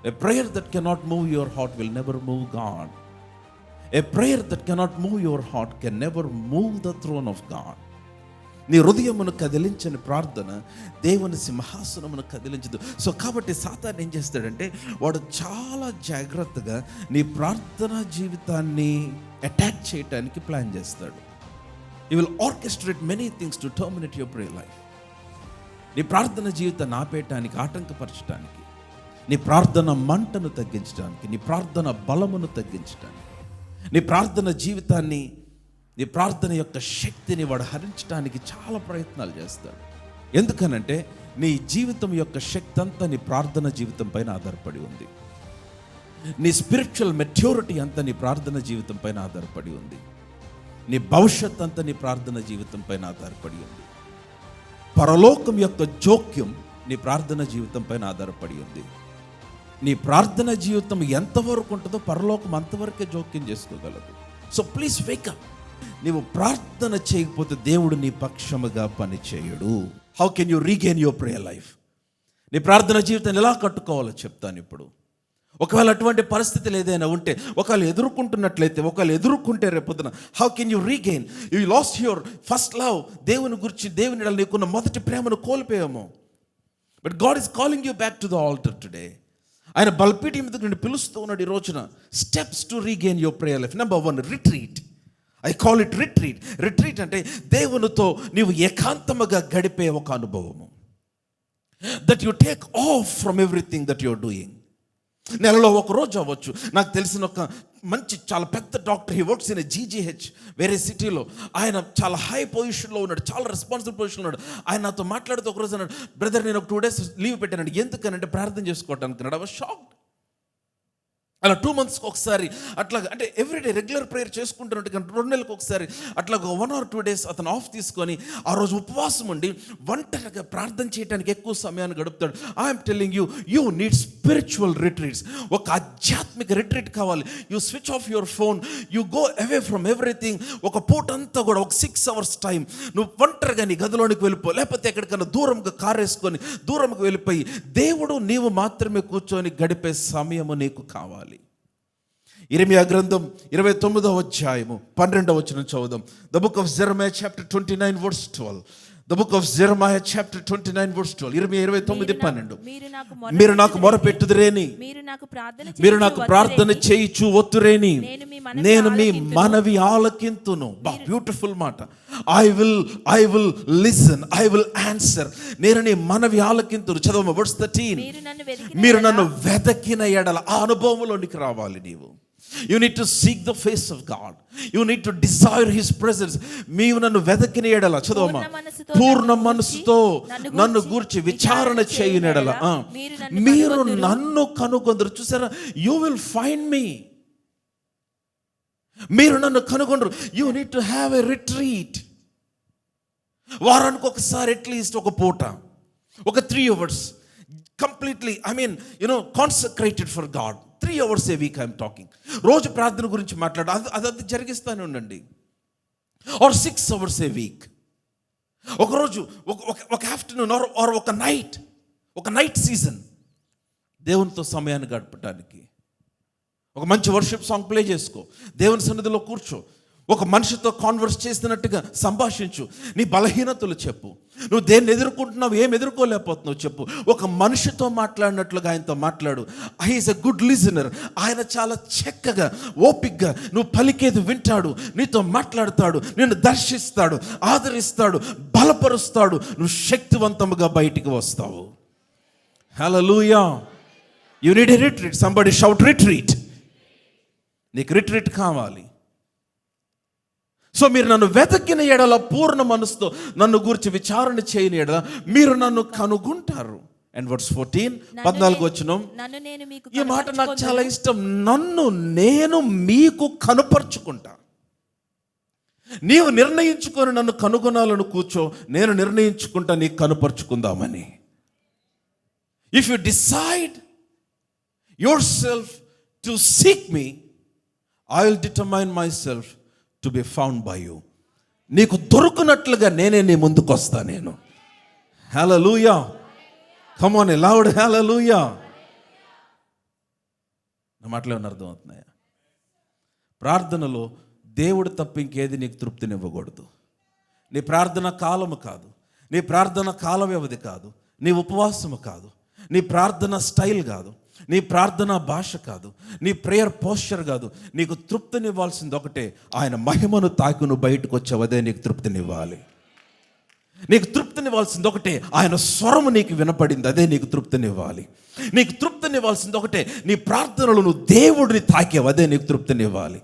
A prayer that cannot move your heart will never move God. A prayer that cannot move your heart can never move the throne of God. నీ హృదయమును కదిలించని ప్రార్థన దేవుని సింహాసనమును కదిలించదు. So కాబట్టి సాతాను ఏం చేస్తాడంటే, వాడు చాలా జాగ్రత్తగా నీ ప్రార్థనా జీవితాన్ని అటాక్ చేయడానికి ప్లాన్ చేస్తాడు. He will orchestrate many things to terminate your prayer life. నీ ప్రార్థన జీవితాన్ని ఆపేయటానికి, ఆటంకపరచడానికి, నీ ప్రార్థన మంటను తగ్గించడానికి, నీ ప్రార్థన బలమును తగ్గించడానికి, నీ ప్రార్థన జీవితాన్ని, నీ ప్రార్థన యొక్క శక్తిని వాడు హరించడానికి చాలా ప్రయత్నాలు చేస్తాడు. ఎందుకనంటే నీ జీవితం యొక్క శక్తి అంతా నీ ప్రార్థన జీవితం పైన ఆధారపడి ఉంది. నీ స్పిరిచువల్ మెచ్యూరిటీ అంతా నీ ప్రార్థన జీవితం పైన ఆధారపడి ఉంది. నీ భవిష్యత్ అంతా నీ ప్రార్థన జీవితం పైన ఆధారపడి ఉంది. పరలోకం యొక్క జోక్యం నీ ప్రార్థన జీవితం పైన ఆధారపడి ఉంది. నీ ప్రార్థన జీవితం ఎంతవరకు ఉంటుందో పరలోకం అంతవరకే జోక్యం చేసుకోగలదు. So please wake up. నీవు ప్రార్థన చేయకపోతే దేవుడు నీ పక్షముగా పని చేయడు. How can you regain your prayer life? నీ ప్రార్థన జీవితాన్ని ఎలా కట్టుకోవాలో చెప్తాను ఇప్పుడు. ఒకవేళ అటువంటి పరిస్థితులు ఏదైనా ఉంటే, ఒకవేళ ఎదుర్కొంటున్నట్లయితే, ఒకవేళ ఎదుర్కొంటే రేపొద్దున how can you regain? You lost your first love. దేవుని గురించి, దేవుని నీకున్న మొదటి ప్రేమను కోల్పోయాము. But God is calling you back to the altar today. ఆయన బలిపీఠం మీద నుండి పిలుస్తూ ఉన్నాడు ఈ రోజున. Steps to regain your prayer life. Number 1, retreat. I call it retreat. Retreat అంటే దేవునితో నీవు ఏకాంతముగా గడిపే ఒక అనుభవము. That you take off from everything that you're doing. నెలలో ఒక రోజు అవ్వచ్చు. నాకు తెలిసిన ఒక మంచి చాలా పెద్ద doctor, he works in GGH వేరే సిటీలో. ఆయన చాలా హై పొజిషన్లో ఉన్నాడు, చాలా రెస్పాన్సిబుల్ పొజిషన్లో ఉన్నాడు. ఆయన నాతో మాట్లాడుతూ ఒక రోజు అన్నాడు, బ్రదర్ నేను ఒక 2 days లీవ్ పెట్టానండి. ఎందుకనంటే ప్రార్థన చేసుకోవటానికి అన్నాడు. I was shocked. అలా 2 monthsకి ఒకసారి అట్లా, అంటే ఎవ్రీడే రెగ్యులర్ ప్రేయర్ చేసుకుంటున్నట్టు, 2 నెలలకు ఒకసారి అట్లా 1 or 2 days అతను ఆఫ్ తీసుకొని ఆ రోజు ఉపవాసం ఉండి ఒంటరిగా ప్రార్థన చేయడానికి ఎక్కువ సమయాన్ని గడుపుతాడు. I'm telling you, you need spiritual retreats. ఒక ఆధ్యాత్మిక రిట్రీట్ కావాలి. You switch off your phone, you go away from everything. ఒక పూట అంతా కూడా ఒక 6 hours టైం నువ్వు ఒంటరిగా నీ గదిలోనికి వెళ్ళిపో, లేకపోతే ఎక్కడికైనా దూరంగా కారు వేసుకొని దూరంగా వెళ్ళిపోయి దేవుడు నీవు మాత్రమే కూర్చొని గడిపే సమయము నీకు కావాలి. ఇర్మియా గ్రంథం 29వ అధ్యాయము 12వ వచనం చదువుదాం. The book of Jeremiah chapter 29 verse 12. The book of Jeremiah chapter 29 verse 12. ఇర్మియా 29:12. మీరు నాకు మొరపెట్టుదురేని, మీరు నాకు ప్రార్థన చేయుచు ఒత్తురేని, నేను మీ మనవి ఆలకింతును. బ్యూటిఫుల్ మాట. I will listen, I will answer. నేను నీ మనవి ఆలకింతును. చదవమ verse 13. మీరు నన్ను వెదకిన ఎడల, ఆ అనుభవంలోనికి రావాలి నీవు. You need to seek the face of God. You need to desire His presence. మీరు నన్ను వెదకిన ఎడల, చదవమా, పూర్ణ మనసుతో నన్ను గూర్చి విచారణ చేయని ఎడల మీరు నన్ను కనుగొందరు. చూసారా, you will find me. మీరు నన్ను కనుగొందరు. You need to have a retreat. వారానికి ఒకసారి అట్లీస్ట్ ఒక పూట, ఒక 3 hours completely, consecrated for God. 3 hours a week I'm talking. రోజు ప్రార్థన గురించి మాట్లాడు, అది జరిగిస్తానే ఉండండి. or 6 hours a week. ఒకరోజు ఒక ఆఫ్టర్నూన్ ఆర్ ఒక నైట్ సీజన్ దేవునితో సమయాన్ని గడపడానికి ఒక మంచి వర్షిప్ సాంగ్ ప్లే చేసుకో, దేవుని సన్నిధిలో కూర్చో, ఒక మనిషితో కాన్వర్స్ చేస్తున్నట్టుగా సంభాషించు. నీ బలహీనతలు చెప్పు, నువ్వు దేన్ని ఎదుర్కొంటున్నావు, ఏం ఎదుర్కోలేకపోతున్నావు చెప్పు. ఒక మనిషితో మాట్లాడినట్లుగా ఆయనతో మాట్లాడు. He is a good listener. ఆయన చాలా చక్కగా, ఓపిక్గా నువ్వు పలికేది వింటాడు, నీతో మాట్లాడతాడు, నిన్ను దర్శిస్తాడు, ఆదరిస్తాడు, బలపరుస్తాడు. నువ్వు శక్తివంతముగా బయటికి వస్తావు. Hallelujah. You need a retreat. Somebody shout retreat. నీకు రిట్రీట్ కావాలి. సో మీరు నన్ను వెతకిన ఎడల, పూర్ణ మనసుతో నన్ను గురించి విచారణ చేయని ఎడల మీరు నన్ను కనుగొంటారు. అండ్ వర్స్ 14 వచనం, ఈ మాట నాకు చాలా ఇష్టం. నన్ను నేను మీకు కనుపరుచుకుంటా. నీవు నిర్ణయించుకొని నన్ను కనుగొనాలను కూర్చో, నేను నిర్ణయించుకుంటా నీకు కనుపరుచుకుందామని. If you decide yourself to seek me, I will determine myself to be found by you. నీకు దొరుకునట్లుగా నేనే నీ ముందుకు వస్తా నేను. Hallelujah. Come on a loud hallelujah. నా మాటలు ఏమైనా అర్థమవుతున్నాయా? ప్రార్థనలో దేవుడు తప్ప ఇంకేది నీకు తృప్తినివ్వకూడదు. నీ ప్రార్థన కాలము కాదు, నీ ప్రార్థన కాల వ్యవధి కాదు, నీ ఉపవాసము కాదు, నీ ప్రార్థన స్టైల్ కాదు, నీ ప్రార్థన భాష కాదు, నీ ప్రేయర్ పోస్చర్ కాదు. నీకు తృప్తినివ్వాల్సింది ఒకటే, ఆయన మహిమను తాకి నువ్వు బయటకు వచ్చావు, అదే నీకు తృప్తినివ్వాలి. నీకు తృప్తినివ్వాల్సింది ఒకటే, ఆయన స్వరము నీకు వినపడింది, అదే నీకు తృప్తినివ్వాలి. నీకు తృప్తినివ్వాల్సింది ఒకటే, నీ ప్రార్థనలు నువ్వు దేవుడిని తాకావు, అదే నీకు తృప్తినివ్వాలి.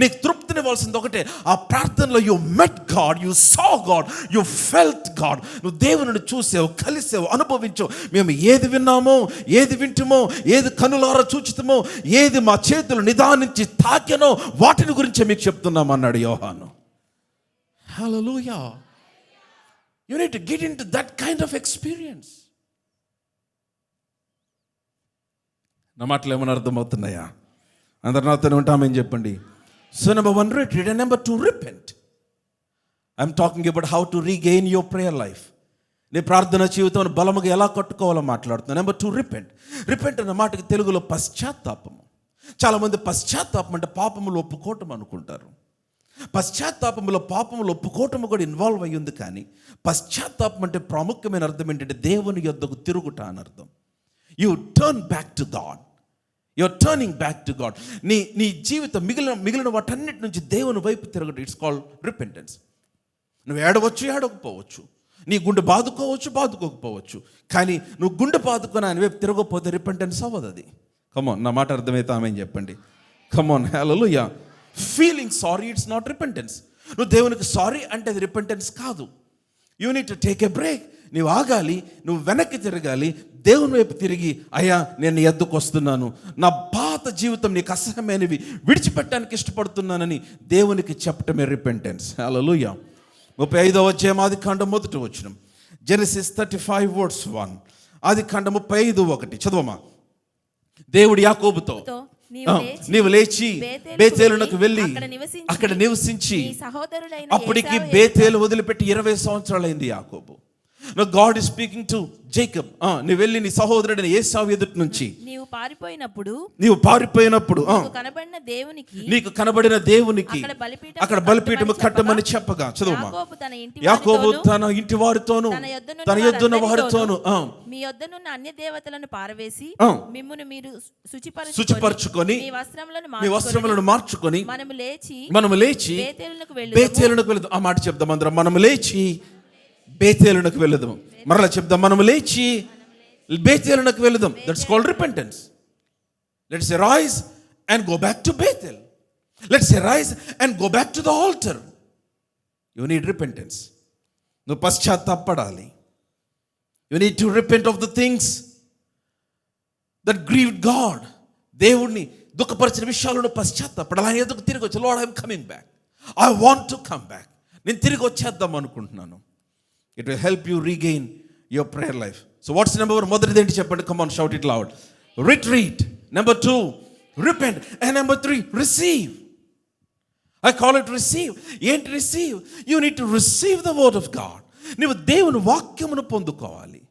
నీకు తృప్తినివ్వాల్సింది ఒకటే, ఆ ప్రార్థనలో you met God, you saw God, you felt God. నువ్వు దేవుని చూసావు, కలిసావు, అనుభవించావు. మేము ఏది విన్నామో, ఏది వింటుమో, ఏది కనులారా చూచుతామో, ఏది మా చేతులు నిదానించి తాకెనో వాటిని గురించే మీకు చెప్తున్నాం అన్నాడు యోహాను. హల్లెలూయా. You need to get into that kind of experience. నా మాటలు ఏమైనా అర్థమవుతున్నాయా? అందరు నాతోనే ఉంటామని చెప్పండి. So number 1, retreat, and number 2, repent. I'm talking about how to regain your prayer life. నీ ప్రార్థన జీవితం బలముగా ఎలా కట్టుకోవాలో మాట్లాడుతున్నాను. Number 2, repent. Repent అన్న మాటకి తెలుగులో పశ్చాత్తాపము. చాలామంది పశ్చాత్తాపం అంటే పాపములు ఒప్పుకోవటం అనుకుంటారు. పశ్చాత్తాపంలో పాపములు ఒప్పుకోవటం కూడా ఇన్వాల్వ్ అయ్యి ఉంది. కానీ పశ్చాత్తాపం అంటే ప్రాముఖ్యమైన అర్థం ఏంటంటే దేవుని యొద్దకు తిరుగుట అని అర్థం. U turn back to God, your turning back to God. నీ జీవితం మిగిలిన వాటన్నిటి నుంచి దేవుని వైపు తిరగటం, ఇట్స్ కాల్డ్ రిపెంటెన్స్. నువ్వు ఏడవచ్చు, ఏడవకపోవచ్చు, నీ గుండె బాదుకోకపోవచ్చు, కానీ నువ్వు గుండె బాదుకొని ఆయన వైపు తిరగకపోతే రిపెంటెన్స్ అవ్వదు అది. కమాన్, నా మాట అర్థమైతే ఆమెన్ చెప్పండి. Come on, hallelujah. Feeling sorry, it's not repentance. నువ్వు దేవునికి సారీ అంటే అది రిపెంటెన్స్ కాదు. You need to take a break. నువ్వు ఆగాలి, నువ్వు వెనక్కి తిరగాలి, దేవుని వైపు తిరిగి, అయ్యా నేను ఎద్దుకు వస్తున్నాను, నా పాత జీవితం నీకు అసహ్యమైనవి విడిచిపెట్టడానికి ఇష్టపడుతున్నానని దేవునికి చెప్పటమే రిపెంటెన్స్. హల్లెలూయా. 35వ అధ్యాయం ఆదికాండం 1వ వచనం, జెనసిస్ 35:1. ఆదికాండం 35:1 చదవమా. దేవుడు యాకోబుతో, నీవు లేచి బేతేలునకు వెళ్ళి అక్కడ నివసించి, అప్పటికి బేతేలు వదిలిపెట్టి 20 సంవత్సరాలైంది యాకోబు. Now God is speaking to Jacob. నీవు వెళ్ళి నీ సహోదరుడైన ఏసావు ఎదుటి నుంచి నీవు పారిపోయినప్పుడు నీకు కనబడిన దేవునికి అక్కడ బలిపీఠము కట్టమని చెప్పగా, చదువుమా. యాకోబు తన ఇంటి వారితోను తన యొద్దనున్న వారితోను మీ యొద్దనున్న అన్య దేవతలను పారవేసి మిమ్మును మీరు శుచిపరచుకొని మీ వస్త్రములను మార్చుకొని మనము లేచి బేతేలునకు వెళ్దాం. ఆ మాట చెప్దాం అందరం. మనము లేచి బేతేలునకు వెళదాం. మరలా చెప్దాం, మనము లేచి బేతేలునకు వెళదాం. That's called repentance. Let's arise and go back to Bethel. Let's arise and go back to the altar. You need repentance. నువ్వు పశ్చాత్తాపడాలి. You need to repent of the things that grieved God. దేవుణ్ణి దుఃఖపరిచిన విషయాలను పశ్చాత్తాపడాలి. ఆయన ఎదుగు తిరిగి వచ్చి, Lord I am coming back, I want to come back, నేను తిరిగి వచ్చేద్దాం అనుకుంటున్నాను. It will help you regain your prayer life. So what's number 1? మొదటిది ఏంటి చెప్పండి. Come on, shout it loud. Retreat. Number 2, repent. And number 3, receive. I call it receive. ఏంటి receive? You need to receive the word of God. నీవు దేవుని వాక్యమును పొందుకోవాలి.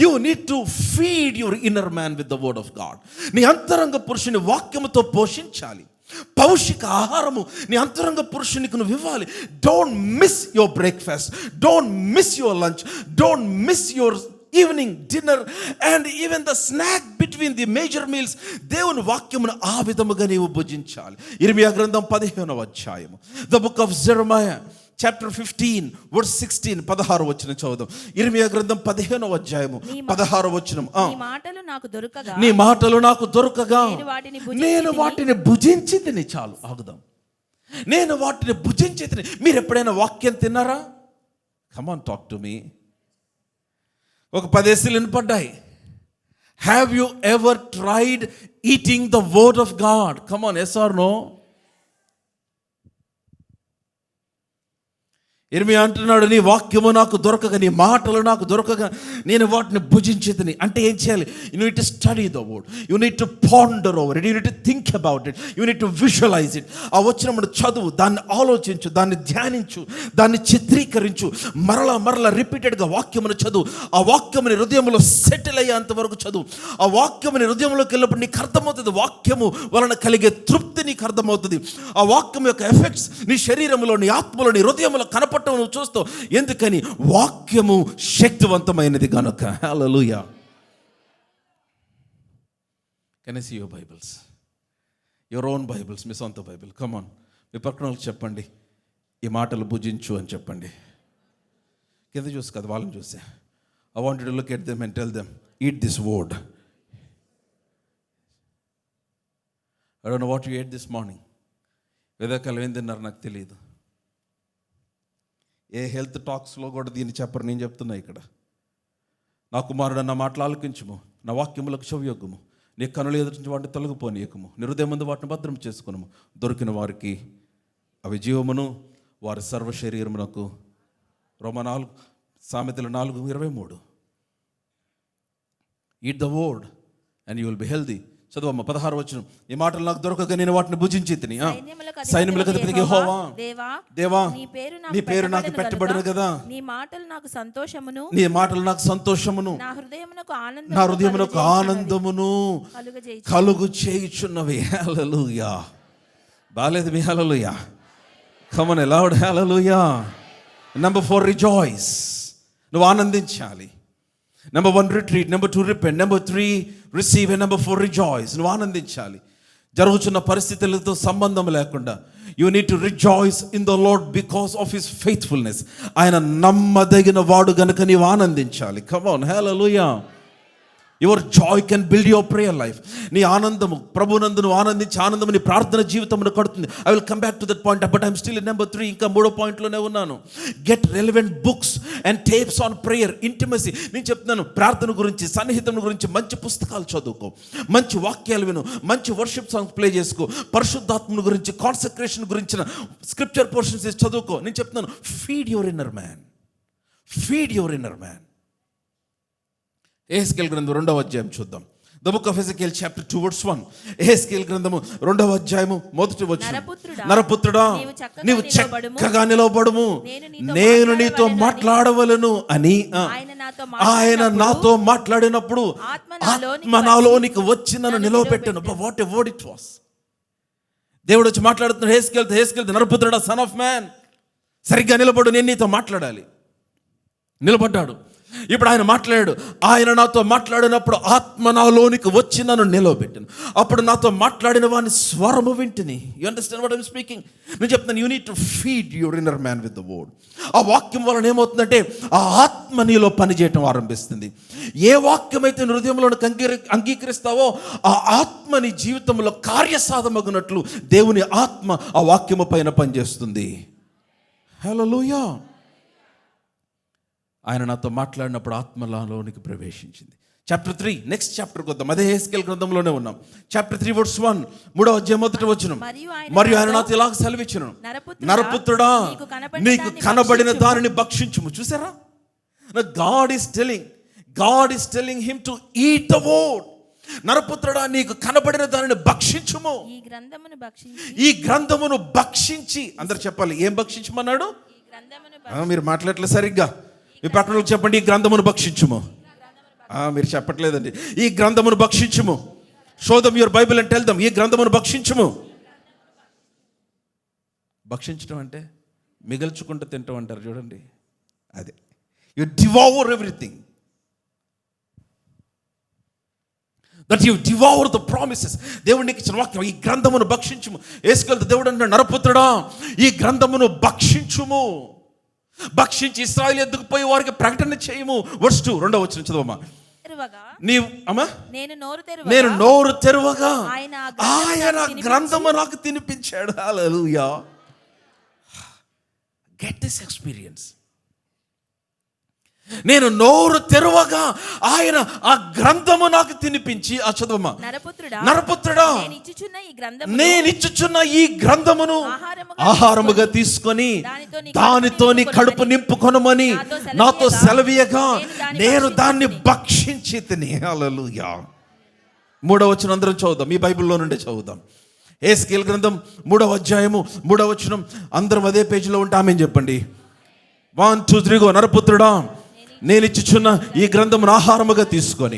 You need to feed your inner man with the word of God. నీ అంతరంగ పురుషుని వాక్యముతో పోషించాలి. పౌషిక ఆహారము నీ అంతరంగ పురుషునికి నువ్వు ఇవ్వాలి. Don't miss your breakfast, don't miss your lunch, don't miss your evening dinner and even the snack between the major meals. దేవుని వాక్యమును ఆ విధముగా నీవు భుజించాలి. ఇర్మియా గ్రంథం 15వ అధ్యాయము, the book of జెరమయా chapter 15 verse 16, 16వ వచనం చదువుదాం. ఇర్మియా గ్రంథం 15వ అధ్యాయము 16వ వచనం. నీ మాటలు నాకు దొరకగా నేను వాటిని భుజించి తిని. చాలు, ఆగుదాం. నేను వాటిని భుజించి తిని. మీరు ఎప్పుడైనా వాక్యం తిన్నారా? Come on, talk to me. ఒక 10 ఏసీలు వినపడ్డాయి. Have you ever tried eating the word of God? Come on, yes or no? ఇర్మియా అంటున్నాడు, నీ వాక్యము నాకు దొరకక, నీ మాటలు నాకు దొరకక నేను వాటిని భుజించేదని. అంటే ఏం చేయాలి? You need to study the word, you need to ponder over it, you need to think about it, you need to visualise it. ఆ వచ్చినప్పుడు చదువు, దాన్ని ఆలోచించు, దాన్ని ధ్యానించు, దాన్ని చిత్రీకరించు, మరలా రిపీటెడ్గా వాక్యమును చదువు. ఆ వాక్యముని హృదయంలో సెటిల్ అయ్యేంత వరకు చదువు. ఆ వాక్యముని హృదయంలోకి వెళ్ళినప్పుడు నీకు అర్థమవుతుంది, వాక్యము వలన కలిగే తృప్తి నీకు అర్థమవుతుంది. ఆ వాక్యం యొక్క ఎఫెక్ట్స్ నీ శరీరంలో, నీ ఆత్మలో, నీ హృదయంలో కనపడటం నువ్వు చూస్తావు. ఎందుకని? వాక్యము శక్తివంతమైనది కనుక. Hallelujah. Can I see your Bibles, your own Bibles, మీ సొంత బైబిల్? కమ్ ఆన్, మీ పక్కన వాళ్ళకి చెప్పండి, ఈ మాటలు భుజించు అని చెప్పండి. కింద చూసి కదా, వాళ్ళని చూసే. I want to look at them and tell them, eat this word. I don't know what you ate this morning. వేదకాలం ఏం తిన్నారు నాకు తెలియదు. ఏ హెల్త్ టాక్స్లో కూడా దీన్ని చెప్పరు, నేను చెప్తున్నా ఇక్కడ. నా కుమారుడు నా మాటలు ఆలకించుము, నా వాక్యములకు చెవియొగ్గుము, నీ కనులు ఎదుటి వాటిని తొలగిపోనీయకుము, నీ హృదయం ముందు వాటిని భద్రం చేసుకున్నాము. దొరికిన వారికి అవి జీవమును, వారి సర్వ శరీరమునకు. రోమా 4 సామెతలు 4:23. Eat the word and you will be healthy. చదువమ్మ 16 వచనం. ఈ మాటలు నాకు దొరకక నేను వాటిని భుజించి తిని. సైన్యములకు అధిపతి యెహోవా, దేవా నీ పేరు నాకు పెట్టబడిన కదా. నీ మాటలు నాకు సంతోషమును, నీ మాటలు నాకు సంతోషమును, నా హృదయమునకు ఆనందమును కలుగు చేయుచున్నవి. హల్లెలూయా. బాలేదు మీ hallelujah? Come on loud hallelujah. Number 4, rejoice. నువ్వు ఆనందించాలి. Number 1, retreat. Number 2, repent. Number 3, receive. And number 4, rejoice. నువ్వు ఆనందించాలి. జరుగుతున్న పరిస్థితులతో సంబంధం లేకుండా you need to rejoice in the Lord because of his faithfulness. ఆయన నమ్మదగిన వాడు గనుక నీవు ఆనందించాలి. Come on, hallelujah. Your joy can build your prayer life. నీ ఆనందము ప్రభునందు నువ్వు ఆనందించి ఆనందము నీ ప్రార్థన జీవితమును కడుతుంది. I will come back to that point, but I'm still in number 3. ఇంకా 3వ పాయింట్లోనే ఉన్నాను. Get relevant books and tapes on prayer, intimacy. నేను చెప్తున్నాను, ప్రార్థన గురించి, సన్నిహితం గురించి మంచి పుస్తకాలు చదువుకో, మంచి వాక్యాలు విను, మంచి వర్షిప్ సాంగ్స్ ప్లే చేసుకో, పరిశుద్ధాత్మను గురించి, కాన్సక్రేషన్ గురించిన స్క్రిప్చర్ పోర్షన్స్ చదువుకో. నేను చెప్తున్నాను, feed your inner man, feed your inner man. Ezekiel గ్రంథం 2వ అధ్యాయం చూద్దాం. The book of Ezekiel chapter 2 verse 1. Ezekiel గ్రంథము 2వ అధ్యాయము 1వ వచనం. నరపుత్రుడా, నీవు చక్కగా నిలవబడుము, నేను నీతో మాట్లాడవలను అని ఆయన నాతో మాట్లాడినప్పుడు ఆత్మ నాలోనికి వచ్చి నన్ను నిలవబెట్టను. What a word it was. దేవుడు వచ్చి మాట్లాడుతున్నాడు ఎహెజ్కేలుతో, నరపుత్రుడా, సన్ ఆఫ్ మ్యాన్, సరిగ్గా నిలబడు, నేను నీతో మాట్లాడాలి. నిలబడ్డాడు. ఇప్పుడు ఆయన మాట్లాడాడు. ఆయన నాతో మాట్లాడినప్పుడు ఆత్మ నాలోనికి వచ్చి నన్ను నిలవబెట్టాను. అప్పుడు నాతో మాట్లాడిన వాని స్వరము వింటిని. You understand what I'm speaking? నేను చెప్తాను, you need to feed your inner man with the word. ఆ వాక్యం వలన ఏమవుతుందంటే ఆ ఆత్మ నీలో పనిచేయటం ఆరంభిస్తుంది. ఏ వాక్యం అయితే హృదయంలోనికి అంగీకరిస్తావో ఆ ఆత్మ నీ జీవితంలో కార్యసాధమగునట్లు దేవుని ఆత్మ ఆ వాక్యము పైన పనిచేస్తుంది. హల్లెలూయా. ఆయన నాతో మాట్లాడినప్పుడు ఆత్మలోనికి ప్రవేశించింది. చాప్టర్ 3, నెక్స్ట్ చాప్టర్కి వద్దాం. అదే ఎహెజ్కేలు గ్రంథంలోనే ఉన్నాం. చాప్టర్ 3 verse 1, 3వ అధ్యాయం 1వ వచనం. మరియు ఆయన నాతో ఇలాగ సెలవిచ్చును, నరపుత్రుడా, నీకు కనబడిన దానిని భక్షించుము. చూసారా? God is telling him to eat the word. నరపుత్రుడా, నీకు కనబడిన దానిని భక్షించుము. ఈ గ్రంథమును భక్షించి. అందరు చెప్పాలి, ఏం భక్షించమన్నాడు? మీరు మాట్లాడలేదు సరిగ్గా. మీ పట్టణంలో చెప్పండి, ఈ గ్రంథమును భక్షించుము. మీరు చెప్పట్లేదండి. ఈ గ్రంథమును భక్షించుము. Show them your Bible and tell them, ఈ గ్రంథమును భక్షించుము. భక్షించడం అంటే మిగల్చుకుంటూ తింటాం అంటారు చూడండి, అదే. You devour everything. That you devour the promises. దేవుడు నీకు ఇచ్చిన వాక్యం, ఈ గ్రంథమును భక్షించుము. యేసుకెళ్తే దేవుడు అంటాడు, నరపుత్రుడా, ఈ గ్రంథమును భక్షించుము. భక్షించి ఇశ్రాయేలు ఎద్దుకు పోయి వారికి ప్రకటన చేయము. verse 2, 2వ వచనం చదవమ్మా. నేను నోరు తెరవగా ఆయన గ్రంథము నాకు తినిపించాడు. హల్లెలూయా. Get this experience. నేను నోరు తెరవగా ఆయన ఆ గ్రంథము నాకు తినిపించి, ఆ చదువమ్మా, నరపుత్రుడా నేనిచ్చుచున్న ఈ గ్రంథమును ఆహారముగా తీసుకొని దానితో నీ కడుపు నింపుకొనమని నాతో సెలవీయగా నేను దాన్ని భక్షించి తిని. హల్లెలూయా. 3వ వచనం అందరం చదువుదాం, ఈ బైబిల్లో నుండి చదువుదాం. హెస్కేలు గ్రంథం 3వ అధ్యాయము 3వ వచనం. అందరం అదే పేజీలో ఉంటే ఆమేన్ చెప్పండి. 1 2 3 నరపుత్రుడా నేను ఇచ్చుచున్న ఈ గ్రంథమును ఆహారముగా తీసుకొని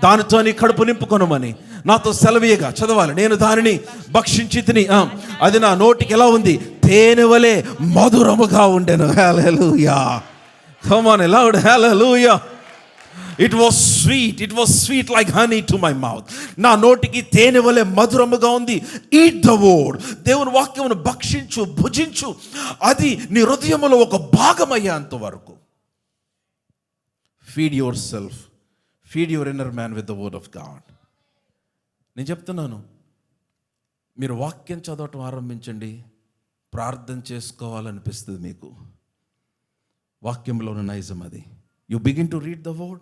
దానితో నీ కడుపు నింపుకొనమని నాతో సెలవీయగా, చదవాలి, నేను దానిని భక్షించి తిని అది నా నోటికి ఎలా ఉంది? తేనె వలె మధురముగా ఉండెను. Hallelujah. Come on loud hallelujah. It was sweet like honey to my mouth. నా నోటికి తేనె వలె మధురముగా ఉంది. Eat the word. దేవుని వాక్యమును భక్షించు, భుజించు, అది నీ హృదయములో ఒక భాగమయ్యేంత వరకు. Feed yourself, feed your inner man with the word of God. నేను చెప్తున్నాను, మీరు వాక్యం చదవటం ఆరంభించండి, ప్రార్థన చేసుకోవాలనిపిస్తుంది మీకు. వాక్యంలోని నైజం అది. You begin to read the word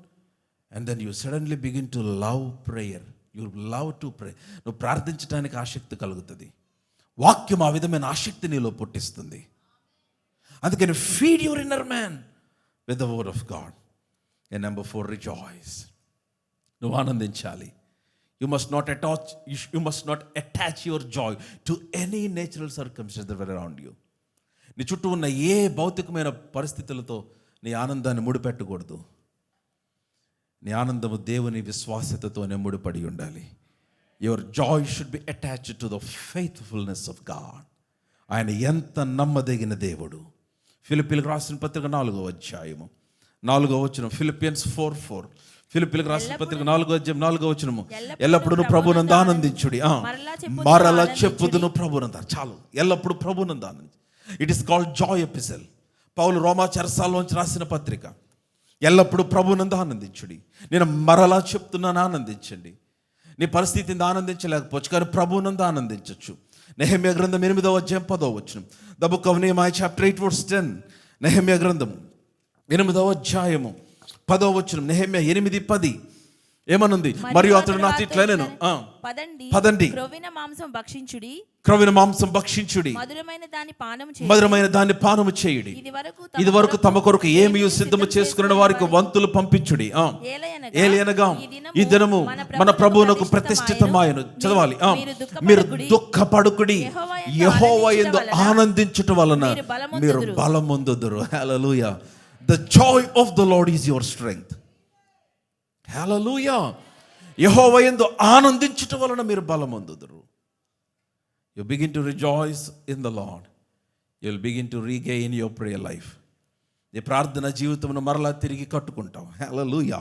and then you suddenly begin to love prayer. You love to pray. నువ్వు ప్రార్థించడానికి ఆసక్తి కలుగుతుంది. వాక్యం ఆ విధమైన ఆసక్తి నీలో పుట్టిస్తుంది. అందుకని feed your inner man with the word of God. And number 4, rejoice. నువ్వు ఆనందించాలి. You must not attach your joy to any natural circumstances that were around you. నీ చుట్టూ ఉన్న ఏ భౌతికమైన పరిస్థితులతో నీ ఆనందాన్ని ముడిపెట్టకూడదు. నీ ఆనందము దేవుని విశ్వాసతతోనే ముడిపడి ఉండాలి. Your joy should be attached to the faithfulness of God. ఆయన ఎంత నమ్మదగిన దేవుడు. ఫిలిప్పీలకు రాసిన పత్రిక 4వ అధ్యాయము 4వ వచనం. Philippians 4:4. ఫిలిప్పీలకు రాసిన పత్రిక 4వ అధ్యాయం 4వ వచనము. ఎల్లప్పుడూ ప్రభునందు ఆనందించుడి. మరలా చెప్పుదును ప్రభునందు. చాలు, ఎల్లప్పుడూ ప్రభునందు ఆనందించు. It is called joy epistle. పౌలు రోమా చెరసాలలోంచి రాసిన పత్రిక. ఎల్లప్పుడూ ప్రభునందు ఆనందించుడి. నేను మరలా చెప్తున్నాను, ఆనందించండి. నీ పరిస్థితిని ఆనందించలేకపోవచ్చు, కానీ ప్రభునందు ఆనందించవచ్చు. నెహెమ్యా గ్రంథం 8వ అధ్యాయం 10వ వచనం. The book of Nehemiah chapter 8 verse 10. Nehemiah గ్రంథం 8వ అధ్యాయము 10వ వచనం. నెహెమ్యా 8:10 ఏమనుంది? మరియు అతడు నాతో ఇట్లా నేను పదండి క్రొవ్విన మాంసం భక్షించుడి, మధురమైన దాన్ని పానము చేయుడి. ఇది వరకు తమ కొరకు ఏమి సిద్ధము చేసుకున్న వారికి వంతులు పంపించుడి. ఏలయనగా ఈ దినము మన ప్రభువునకు ప్రతిష్ఠితమాయను. చదవాలి. మీరు దుఃఖపడుకుడి, యెహోవా యందు ఆనందించుట వలన మీరు బలమొందుదురు. హల్లెలూయా. The joy of the Lord is your strength. హల్లెలూయా. యెహోవా యందు ఆనందించుట వలన మీరు బలమొందుదురు. You begin to rejoice in the Lord. You'll begin to regain your prayer life. నీ ప్రార్థన జీవితమును మరలా తిరిగి కట్టుకుంటావు. హల్లెలూయా.